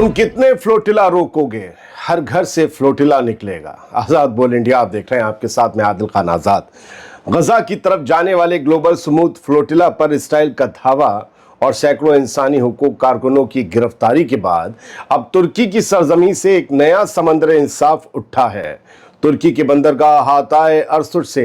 तुम कितने फ्लोटिला रोकोगे, हर घर से फ्लोटिला निकलेगा। आज़ाद बोल इंडिया आप देख रहे हैं, आपके साथ में आदिल खान आज़ाद। गजा की तरफ जाने वाले ग्लोबल स्मूथ फ्लोटिला पर इसराइल का धावा और सैकड़ों इंसानी हुकूक कारकुनों की गिरफ्तारी के बाद अब तुर्की की सरजमी से एक नया समंदर इंसाफ उठा है। तुर्की के बंदरगाह हाताए अरसुट से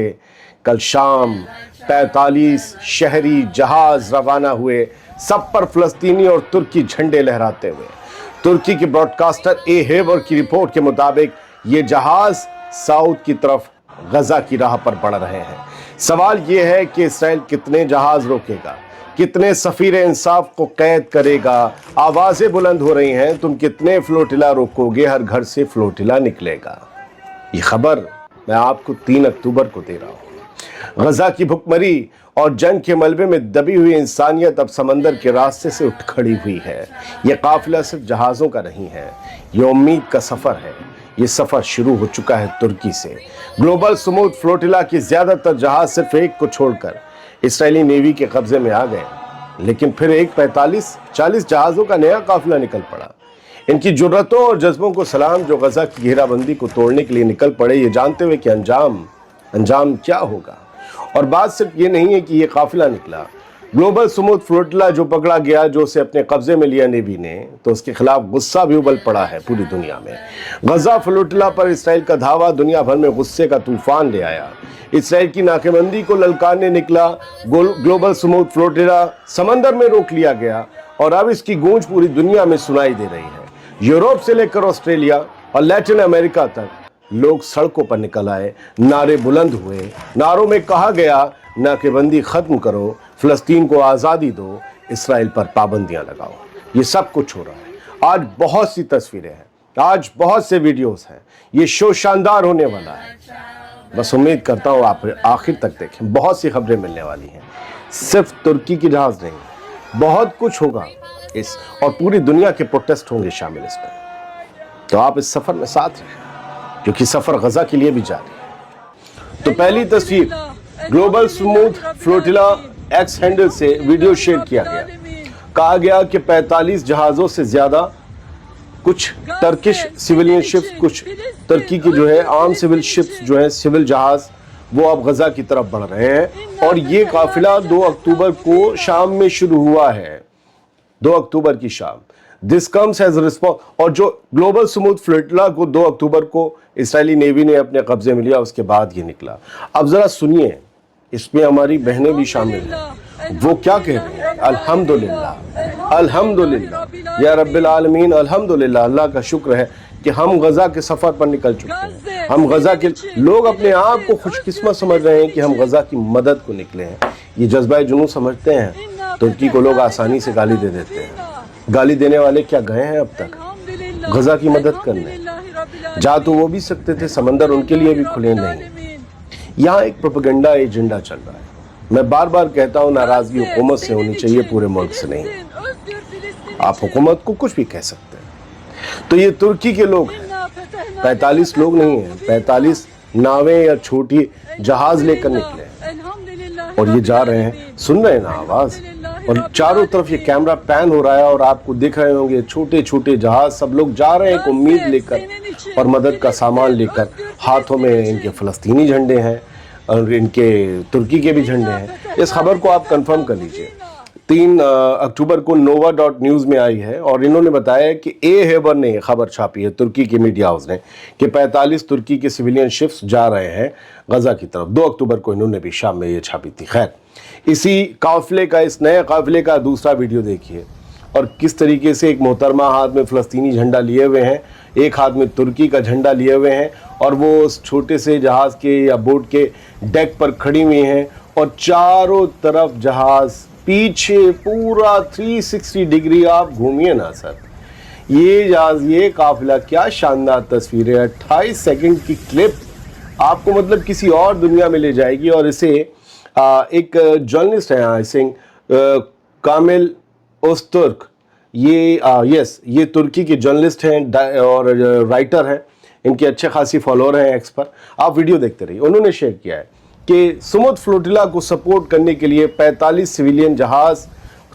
कल शाम 45 शहरी जहाज रवाना हुए, सब पर फलस्तीनी और तुर्की झंडे लहराते हुए। तुर्की के ब्रॉडकास्टर ए हेबर की रिपोर्ट के मुताबिक ये जहाज साउथ की तरफ गजा की राह पर बढ़ रहे हैं। सवाल ये है कि इसराइल कितने जहाज रोकेगा, कितने सफीर इंसाफ को कैद करेगा। आवाजें बुलंद हो रही हैं, तुम कितने फ्लोटिला रोकोगे, हर घर से फ्लोटिला निकलेगा। ये खबर मैं आपको 3 अक्टूबर को दे रहा हूँ। गजा की भुखमरी और जंग के मलबे में दबी हुई इंसानियत अब समंदर के रास्ते से उठ खड़ी हुई है। ये काफिला सिर्फ जहाज़ों का नहीं है, ये उम्मीद का सफ़र है। ये सफ़र शुरू हो चुका है तुर्की से। ग्लोबल स्मूथ फ्लोटिला की ज़्यादातर जहाज़ सिर्फ एक को छोड़कर इसराइली नेवी के कब्जे में आ गए, लेकिन फिर एक 45-40 जहाज़ों का नया काफिला निकल पड़ा। इनकी जुर्रतों और जज्बों को सलाम, जो गजा की घेराबंदी को तोड़ने के लिए निकल पड़े, ये जानते हुए कि अंजाम क्या होगा। और बात सिर्फ ये नहीं है कि ये काफिला निकला, ग्लोबल स्मूथ फ्लोटिला जो पकड़ा गया, जो उसे अपने कब्जे में लिया नेवी ने, तो उसके खिलाफ गुस्सा भी उबल पड़ा है पूरी दुनिया में। गजा फ्लोटिला पर इसराइल का धावा दुनिया भर में गुस्से का तूफान ले आया। इसराइल की नाकेबंदी को ललकारने निकला ग्लोबल स्मूथ फ्लोटिला समंदर में रोक लिया गया और अब इसकी गूंज पूरी दुनिया में सुनाई दे रही है। यूरोप से लेकर ऑस्ट्रेलिया और लैटिन अमेरिका तक लोग सड़कों पर निकल आए, नारे बुलंद हुए। नारों में कहा गया, नाकेबंदी खत्म करो, फिलिस्तीन को आज़ादी दो, इसराइल पर पाबंदियां लगाओ। ये सब कुछ हो रहा है। आज बहुत सी तस्वीरें हैं, आज बहुत से वीडियोस हैं। ये शो शानदार होने वाला है। बस उम्मीद करता हूँ आप आखिर तक देखें। बहुत सी खबरें मिलने वाली हैं, सिर्फ तुर्की की जहाज नहीं, बहुत कुछ होगा इस, और पूरी दुनिया के प्रोटेस्ट होंगे शामिल इसमें। तो आप इस सफर में साथ रहें, क्योंकि सफर गजा के लिए भी जारी है। तो पहली तस्वीर, global smooth flotilla x handle से वीडियो शेयर किया गया। कहा गया कि 45 जहाज़ों से ज़्यादा, कुछ टर्किश सिविलियन शिप्स, कुछ तुर्की की जो है आर्म सिविल शिप्स जो है, सिविल जहाज़, वो अब गजा की तरफ बढ़ रहे हैं। और ये काफिला 2 अक्टूबर को शाम में शुरू हुआ है, 2 अक्टूबर की शाम। This comes as response. और जो ग्लोबल स्मूथ फ्लोटिला को 2 अक्टूबर को इसराइली नेवी ने अपने कब्जे में लिया, उसके बाद ये निकला। अब जरा सुनिए, इसमें हमारी बहनें भी शामिल हैं, वो क्या कह रही हैं। अल्हम्दुलिल्लाह, अल्हम्दुलिल्लाह या रब्बिल आलमीन, अल्हम्दुलिल्लाह, अल्लाह का शुक्र है कि हम गजा के सफर पर निकल चुके हैं। हम गजा के लोग अपने आप को खुशकिस्मत समझ रहे हैं कि हम गजा की मदद को निकले हैं। ये जज्बा जुनून समझते हैं। तुर्की को लोग आसानी से गाली दे देते हैं। गाली देने वाले क्या गए हैं अब तक गजा की मदद करने? जा तो वो भी सकते थे, समंदर उनके लिए भी खुले नहीं। यहाँ एक प्रोपेगेंडा एजेंडा चल रहा है। मैं बार बार कहता हूँ, नाराजगी हुकूमत से होनी चाहिए, पूरे मुल्क से नहीं। आप हुकूमत को कुछ भी कह सकते हैं। तो ये तुर्की के लोग हैं, 45 लोग नहीं हैं, 45 नावें या छोटी जहाज लेकर निकले और ये जा रहे हैं। सुन रहे हैं ना आवाज, और चारों तरफ ये कैमरा पैन हो रहा है और आपको दिख रहे होंगे छोटे छोटे जहाज। सब लोग जा रहे हैं एक उम्मीद लेकर और मदद का सामान लेकर। हाथों में इनके फलस्तीनी झंडे हैं और इनके तुर्की के भी झंडे हैं। इस खबर को आप कंफर्म कर लीजिए। 3 अक्टूबर को nova.news में आई है और इन्होंने बताया कि ए हेबर ने खबर छापी है, तुर्की के मीडिया हाउस ने, कि 45 तुर्की के सिविलियन शिप्स जा रहे हैं गजा की तरफ। 2 अक्टूबर को इन्होंने भी शाम में ये छापी थी। खैर, इसी काफिले का, इस नए काफिले का दूसरा वीडियो देखिए और किस तरीके से एक मोहतरमा हाथ में फलस्तीनी झंडा लिए हुए हैं, एक हाथ में तुर्की का झंडा लिए हुए हैं, और वो उस छोटे से जहाज़ के या बोट के डेक पर खड़ी हुई हैं और चारों तरफ जहाज़, पीछे पूरा 360 डिग्री आप घूमिए ना सर। ये जहाज़, ये काफिला, क्या शानदार तस्वीर है। 28 सेकंड की क्लिप आपको मतलब किसी और दुनिया में ले जाएगी। और इसे एक जर्नलिस्ट है आई थिंक, कामिल ओस्तुर्क, ये तुर्की के जर्नलिस्ट हैं और राइटर हैं। इनके अच्छे खासी फॉलोअर हैं एक्स पर। आप वीडियो देखते रहिए। उन्होंने शेयर किया है कि स्मूथ फ्लोटिला को सपोर्ट करने के लिए 45 सिविलियन जहाज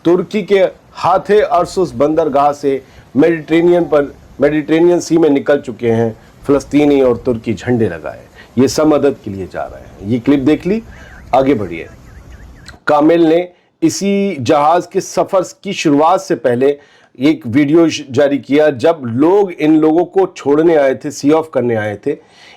तुर्की के हाथे अरसुस बंदरगाह से मेडिटेरेनियन सी में निकल चुके हैं फ़लस्तीनी और तुर्की झंडे लगाए, ये सब मदद के लिए जा रहे हैं। ये क्लिप देख ली, आगे बढ़िए। कामिल ने इसी जहाज़ के सफ़र की शुरुआत से पहले एक वीडियो जारी किया जब लोग इन लोगों को छोड़ने आए थे, सी ऑफ करने आए थे।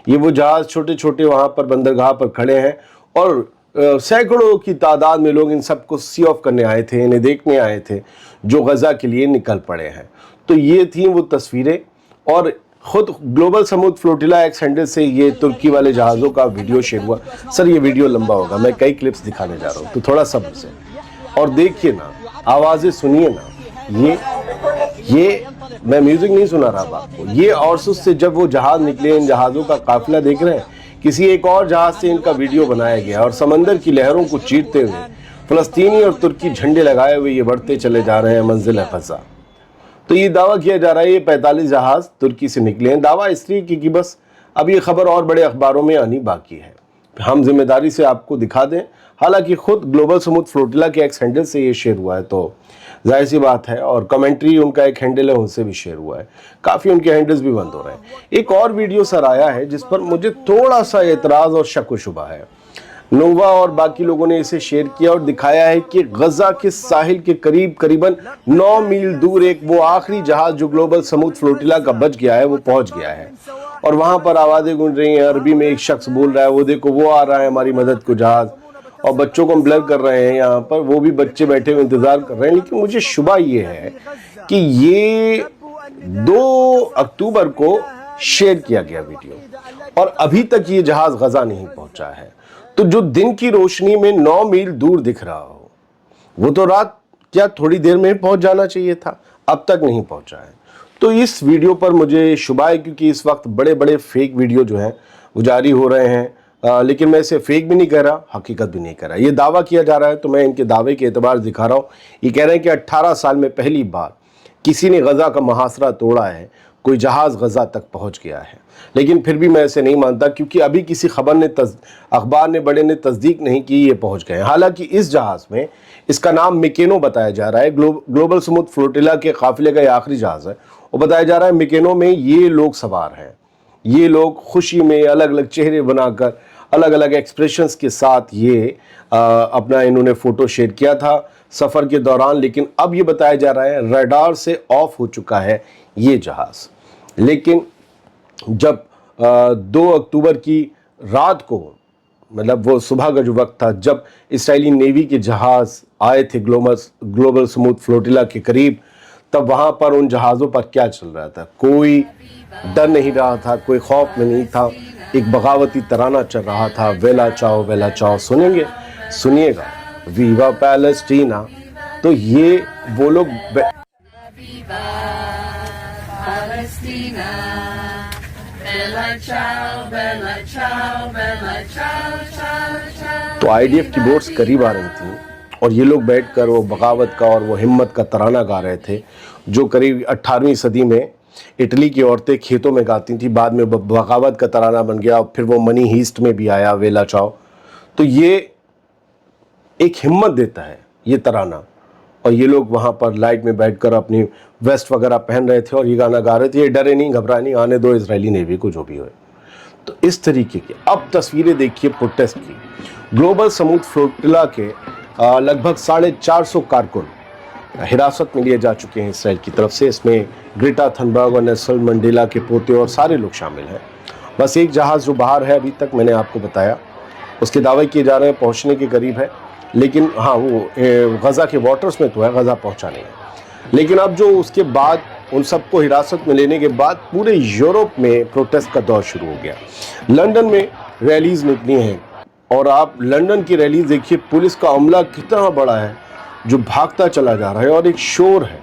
ये वो जहाज़ छोटे छोटे वहाँ पर बंदरगाह पर खड़े हैं और सैकड़ों की तादाद में लोग इन सबको सी ऑफ करने आए थे, इन्हें देखने आए थे जो गज़ा के लिए निकल पड़े हैं। तो ये थी वो तस्वीरें, और ख़ुद ग्लोबल समूद फ्लोटिला एक्स हैंडल से ये तुर्की वाले जहाज़ों का वीडियो शेयर हुआ। सर ये वीडियो लंबा होगा, मैं कई क्लिप्स दिखाने जा रहा हूँ, तो थोड़ा सब्र से और देखिए ना, आवाज़ें सुनिए ना। ये मैं म्यूज़िक नहीं सुना रहा आपको, ये औरसुस से जब वो जहाज़ निकले, इन जहाज़ों का काफिला देख रहे हैं, किसी एक और जहाज़ से इनका वीडियो बनाया गया और समंदर की लहरों को चीरते हुए फ़लस्तीनी और तुर्की झंडे लगाए हुए ये बढ़ते चले जा रहे हैं मंजिल ग़ज़ा। तो ये दावा किया जा रहा है ये 45 जहाज़ तुर्की से निकले हैं। दावा इसलिए कि बस अब ये खबर और बड़े अखबारों में आनी बाकी है, हम जिम्मेदारी से आपको दिखा दें। हालांकि खुद ग्लोबल समूद फ्लोटिला के एक्स हैंडल से ये शेयर हुआ है, तो जाहिर सी बात है, और कमेंट्री उनका एक हैंडल है, उनसे भी शेयर हुआ है। काफ़ी उनके हैंडल्स भी बंद हो रहे हैं। एक और वीडियो सर आया है जिस पर मुझे थोड़ा सा एतराज़ और शक व शुबा है। नोवा और बाकी लोगों ने इसे शेयर किया और दिखाया है कि गज़ा के साहिल के करीब करीबन 9 मील दूर एक वो आखिरी जहाज़ जो ग्लोबल समूद फ्लोटिला का बच गया है वो पहुंच गया है, और वहां पर आवाज़ें गूंज रही हैं। अरबी में एक शख्स बोल रहा है, वो देखो वो आ रहा है हमारी मदद को जहाज़, और बच्चों को हम ब्लर कर रहे हैं यहाँ पर, वो भी बच्चे बैठे हुए इंतज़ार कर रहे हैं। लेकिन मुझे शुबा ये है कि ये 2 अक्टूबर को शेयर किया गया वीडियो और अभी तक ये जहाज़ गज़ा नहीं पहुंचा है। तो जो दिन की रोशनी में 9 मील दूर दिख रहा हो, वो तो रात क्या थोड़ी देर में पहुंच जाना चाहिए था, अब तक नहीं पहुंचा है। तो इस वीडियो पर मुझे शुबा है, क्योंकि इस वक्त बड़े बड़े फेक वीडियो जो हैं वो जारी हो रहे हैं। लेकिन मैं इसे फेक भी नहीं कह रहा, हकीकत भी नहीं कह रहा। ये दावा किया जा रहा है तो मैं इनके दावे के एतबार दिखा रहा हूँ। ये कह रहे हैं कि 18 साल में पहली बार किसी ने गज़ा का मुहासरा तोड़ा है, कोई जहाज़ गज़ा तक पहुँच गया है। लेकिन फिर भी मैं ऐसे नहीं मानता, क्योंकि अभी किसी अखबार ने बड़े ने तस्दीक नहीं की ये पहुँच गए हैं। हालांकि इस जहाज़ में, इसका नाम मिकेनो बताया जा रहा है, ग्लोबल समूद फ्लोटिला के काफिले का ये आखिरी जहाज़ है, वो बताया जा रहा है मिकेनो में ये लोग सवार हैं। ये लोग खुशी में अलग अलग चेहरे बनाकर, अलग अलग एक्सप्रेशंस के साथ ये अपना इन्होंने फ़ोटो शेयर किया था सफ़र के दौरान। लेकिन अब ये बताया जा रहा है रडार से ऑफ हो चुका है ये जहाज़। लेकिन जब 2 अक्टूबर की रात को, मतलब वो सुबह का जो वक्त था जब इसराइली नेवी के जहाज़ आए थे ग्लोबल समूद फ्लोटिला के करीब, तब वहाँ पर उन जहाज़ों पर क्या चल रहा था? कोई डर नहीं रहा था, कोई खौफ में नहीं था। एक बगावती तराना चल रहा था, वेला चाओ। सुनिएगा, वीवा पैलेस्टीना। तो ये वो लोग तो आईडीएफ की बोट्स करीब आ रही थी और ये लोग बैठकर वो बगावत का और वो हिम्मत का तराना गा रहे थे, जो करीब 18वीं सदी में इटली की औरतें खेतों में गाती थी। बाद में बगावत का तराना बन गया और फिर वो मनी हीस्ट में भी आया, वेला चाओ। तो ये एक हिम्मत देता है ये तराना, और ये लोग वहाँ पर लाइट में बैठकर अपनी वेस्ट वगैरह पहन रहे थे और ये गाना गा रहे थे, ये डरे नहीं, घबराए नहीं, आने दो इजरायली नेवी को जो भी हो। तो इस तरीके की अब तस्वीरें देखिए प्रोटेस्ट की। ग्लोबल समूद फ्लोटिला के लगभग 450 कारकुन हिरासत में लिए जा चुके हैं इसराइल की तरफ से। इसमें ग्रेटा थनबर्ग और नेल्सन मंडेला के पोते और सारे लोग शामिल हैं। बस एक जहाज़ जो बाहर है अभी तक मैंने आपको बताया, उसके दावे किए जा रहे हैं पहुंचने के करीब है, लेकिन हाँ वो गज़ा के वाटर्स में तो है, गज़ा पहुंचा नहीं है। लेकिन अब जो उसके बाद उन सबको हिरासत में लेने के बाद पूरे यूरोप में प्रोटेस्ट का दौर शुरू हो गया। लंदन में रैलीज़ निकली हैं और आप लंदन की रैलीज़ देखिए, पुलिस का अमला कितना बड़ा है जो भागता चला जा रहा है और एक शोर है।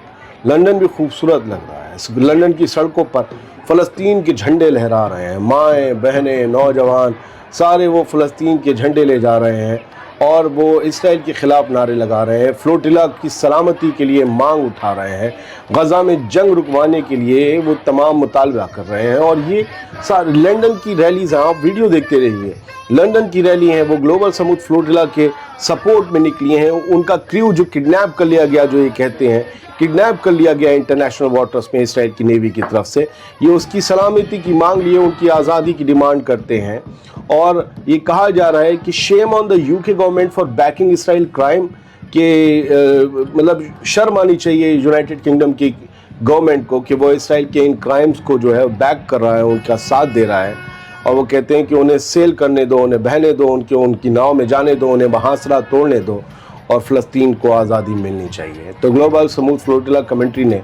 लंदन भी खूबसूरत लग रहा है। लंदन की सड़कों पर फ़लस्तीन के झंडे लहरा रहे हैं, माएँ बहनें नौजवान सारे वो फ़लस्तीन के झंडे ले जा रहे हैं اور وہ اسرائیل کے خلاف نعرے لگا رہے ہیں، فلوٹیلا کی سلامتی کے لیے مانگ اٹھا رہے ہیں، غزہ میں جنگ رکوانے کے لیے وہ تمام مطالبہ کر رہے ہیں۔ اور یہ سارے لندن کی ریلیز ہیں، آپ ویڈیو دیکھتے رہیے، لندن کی ریلی ہیں، وہ گلوبل سمود فلوٹیلا کے سپورٹ میں نکلی ہیں۔ ان کا کریو جو کڈنیپ کر لیا گیا، جو یہ کہتے ہیں کڈنیپ کر لیا گیا انٹرنیشنل واٹرز میں اسرائیل کی نیوی کی طرف سے، یہ اس کی سلامتی کی مانگ لیے ان کی آزادی کی ڈیمانڈ کرتے ہیں۔ اور یہ کہا جا رہا ہے کہ shame on the UK government for backing Israel crime, کہ مطلب شرم آنی چاہیے یونائٹڈ کنگڈم کی گورنمنٹ کو کہ وہ اسرائیل کے ان کرائمز کو جو ہے بیک کر رہا ہے، ان کا ساتھ دے رہا ہے۔ اور وہ کہتے ہیں کہ انہیں سیل کرنے دو، انہیں بہنے دو، ان کی ناؤ میں جانے دو، انہیں محاصرہ توڑنے دو، اور فلسطین کو آزادی ملنی چاہیے۔ تو گلوبل سمود فلوٹیلا کمنٹری نے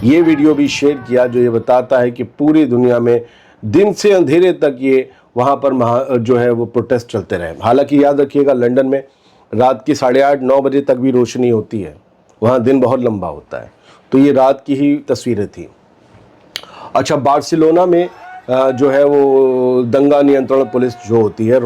یہ ویڈیو بھی شیئر کیا جو یہ بتاتا ہے کہ پوری دنیا میں دن سے اندھیرے تک یہ وہاں پر جو ہے وہ پروٹیسٹ چلتے رہے۔ حالانکہ یاد رکھیے گا لنڈن میں رات کی 8:30-9 بجے تک بھی روشنی ہوتی ہے، وہاں دن بہت لمبا ہوتا ہے، تو یہ رات کی ہی تصویریں تھیں۔ اچھا، بارسلونا میں جو ہے وہ دنگا نینترن پولیس جو ہوتی ہے،